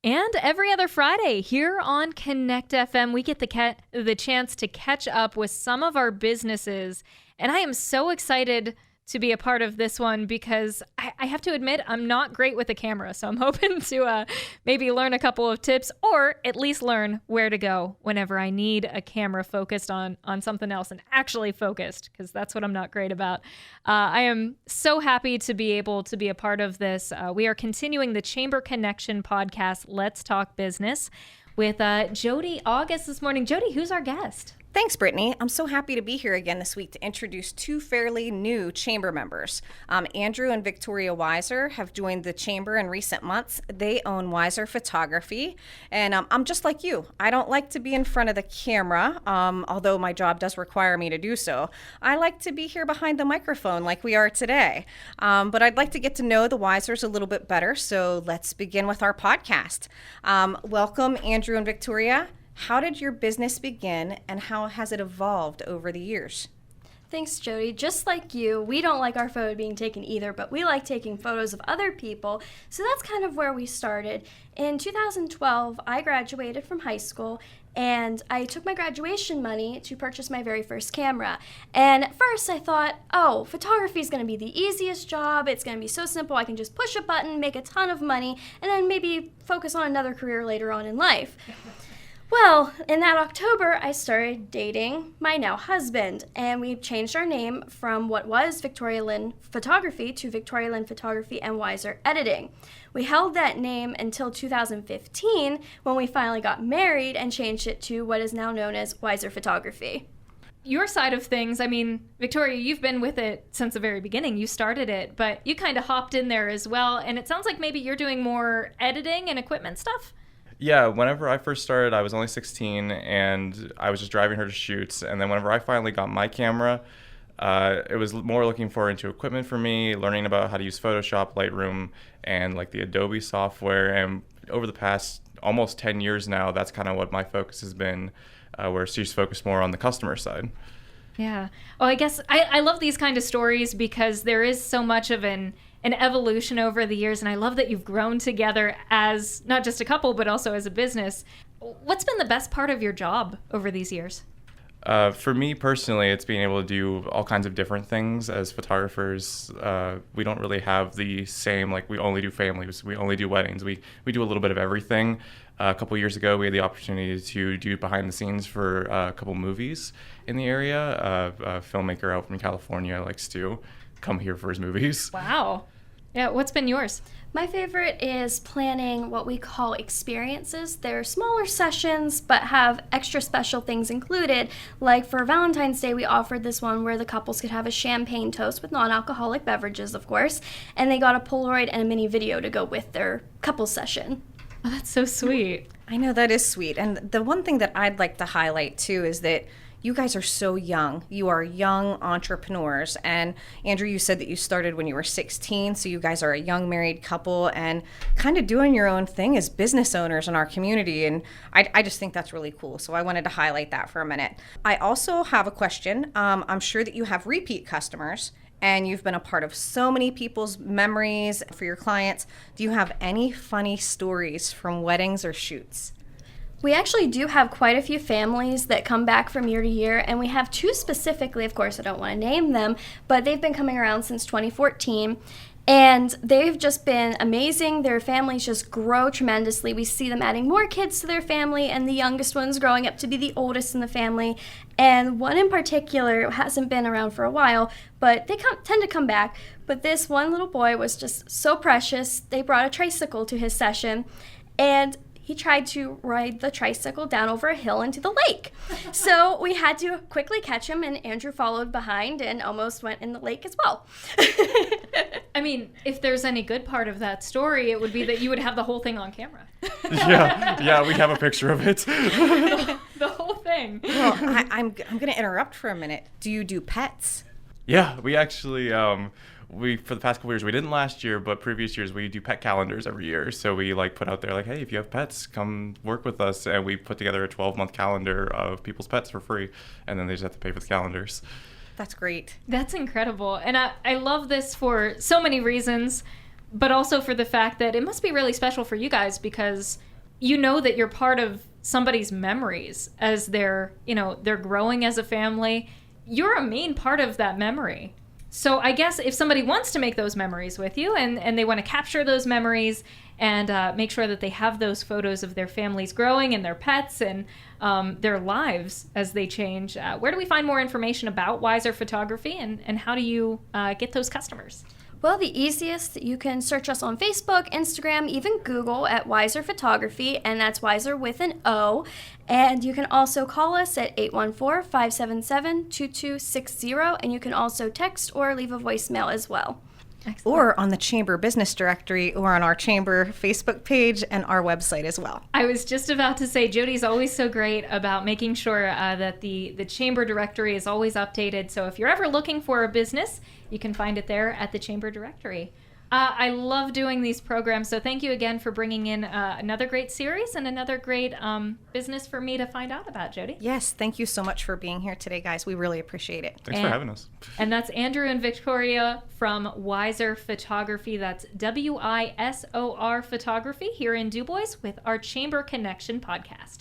And every other Friday here on Connect FM, we get the chance to catch up with some of our businesses. And I am so excited to be a part of this one because I have to admit I'm not great with a camera. So I'm hoping to maybe learn a couple of tips or at least learn where to go whenever I need a camera focused on something else and actually focused, because that's what I'm not great about. I am so happy to be able to be a part of this. We are continuing the Chamber Connection podcast, Let's Talk Business, with Jody August this morning. Jody, who's our guest? Thanks, Brittany. I'm so happy to be here again this week to introduce two fairly new chamber members. Andrew and Victoria Wisor have joined the chamber in recent months. They own Wisor Photography, and I'm just like you. I don't like to be in front of the camera, although my job does require me to do so. I like to be here behind the microphone like we are today, but I'd like to get to know the Wisors a little bit better, so let's begin with our podcast. Welcome, Andrew and Victoria. How did your business begin, and how has it evolved over the years? Thanks, Jody. Just like you, we don't like our photo being taken either, but we like taking photos of other people, so that's kind of where we started. In 2012, I graduated from high school, and I took my graduation money to purchase my very first camera. And at first I thought, oh, photography is going to be the easiest job. It's going to be so simple. I can just push a button, make a ton of money, and then maybe focus on another career later on in life. Well, in that October, I started dating my now husband, and we changed our name from what was Victoria Lynn Photography to Victoria Lynn Photography and Wisor Editing. We held that name until 2015, when we finally got married and changed it to what is now known as Wisor Photography. Your side of things, I mean, Victoria, you've been with it since the very beginning. You started it, but you kind of hopped in there as well, and it sounds like maybe you're doing more editing and equipment stuff? Yeah, whenever I first started, I was only 16, and I was just driving her to shoots. And then whenever I finally got my camera, it was more looking forward into equipment for me, learning about how to use Photoshop, Lightroom, and like the Adobe software. And over the past almost 10 years now, that's kind of what my focus has been, where she's focused more on the customer side. Yeah. Well, I guess I love these kind of stories because there is so much of an evolution over the years, and I love that you've grown together as not just a couple, but also as a business. What's been the best part of your job over these years? For me personally, it's being able to do all kinds of different things. As photographers, we don't really have the same, like we only do families, we only do weddings. We do a little bit of everything. A couple years ago, we had the opportunity to do behind the scenes for a couple movies in the area. A filmmaker out from California likes to come here for his movies. Wow. Yeah, what's been yours? My favorite is planning what we call experiences. They're smaller sessions, but have extra special things included. Like for Valentine's Day, we offered this one where the couples could have a champagne toast with non-alcoholic beverages, of course, and they got a Polaroid and a mini video to go with their couple session. Oh, that's so sweet. I know, that is sweet. And the one thing that I'd like to highlight, too, is that you guys are so young. You are young entrepreneurs. And Andrew, you said that you started when you were 16, so you guys are a young married couple and kind of doing your own thing as business owners in our community. And I just think that's really cool. So I wanted to highlight that for a minute. I also have a question. I'm sure that you have repeat customers, and you've been a part of so many people's memories for your clients. Do you have any funny stories from weddings or shoots? We actually do have quite a few families that come back from year to year, and we have two specifically. Of course, I don't want to name them, but they've been coming around since 2014, and they've just been amazing. Their families just grow tremendously. We see them adding more kids to their family, and the youngest ones growing up to be the oldest in the family. And one in particular hasn't been around for a while, but they tend to come back. But this one little boy was just so precious. They brought a tricycle to his session, and he tried to ride the tricycle down over a hill into the lake. So we had to quickly catch him, and Andrew followed behind and almost went in the lake as well. I mean, if there's any good part of that story, it would be that you would have the whole thing on camera. Yeah, we have a picture of it. The whole thing. Well, I'm going to interrupt for a minute. Do you do pets? Yeah, we actually, for the past couple years, we didn't last year, but previous years, we do pet calendars every year. So we put out there hey, if you have pets, come work with us. And we put together a 12-month calendar of people's pets for free. And then they just have to pay for the calendars. That's great. That's incredible. And I love this for so many reasons, but also for the fact that it must be really special for you guys because you know that you're part of somebody's memories as they're growing as a family. You're a main part of that memory. So I guess if somebody wants to make those memories with you and they want to capture those memories and make sure that they have those photos of their families growing and their pets and their lives as they change, where do we find more information about Wisor Photography and how do you get those customers? Well, the easiest, you can search us on Facebook, Instagram, even Google at Wisor Photography, and that's Wisor with an O. And you can also call us at 814-577-2260, and you can also text or leave a voicemail as well. Excellent. Or on the Chamber Business Directory or on our Chamber Facebook page and our website as well. I was just about to say, Jody's always so great about making sure that the Chamber Directory is always updated. So if you're ever looking for a business, you can find it there at the Chamber Directory. I love doing these programs, so thank you again for bringing in another great series and another great business for me to find out about, Jody. Yes, thank you so much for being here today, guys. We really appreciate it. Thanks for having us. And that's Andrew and Victoria from Wisor Photography. That's WISOR Photography here in DuBois with our Chamber Connection podcast.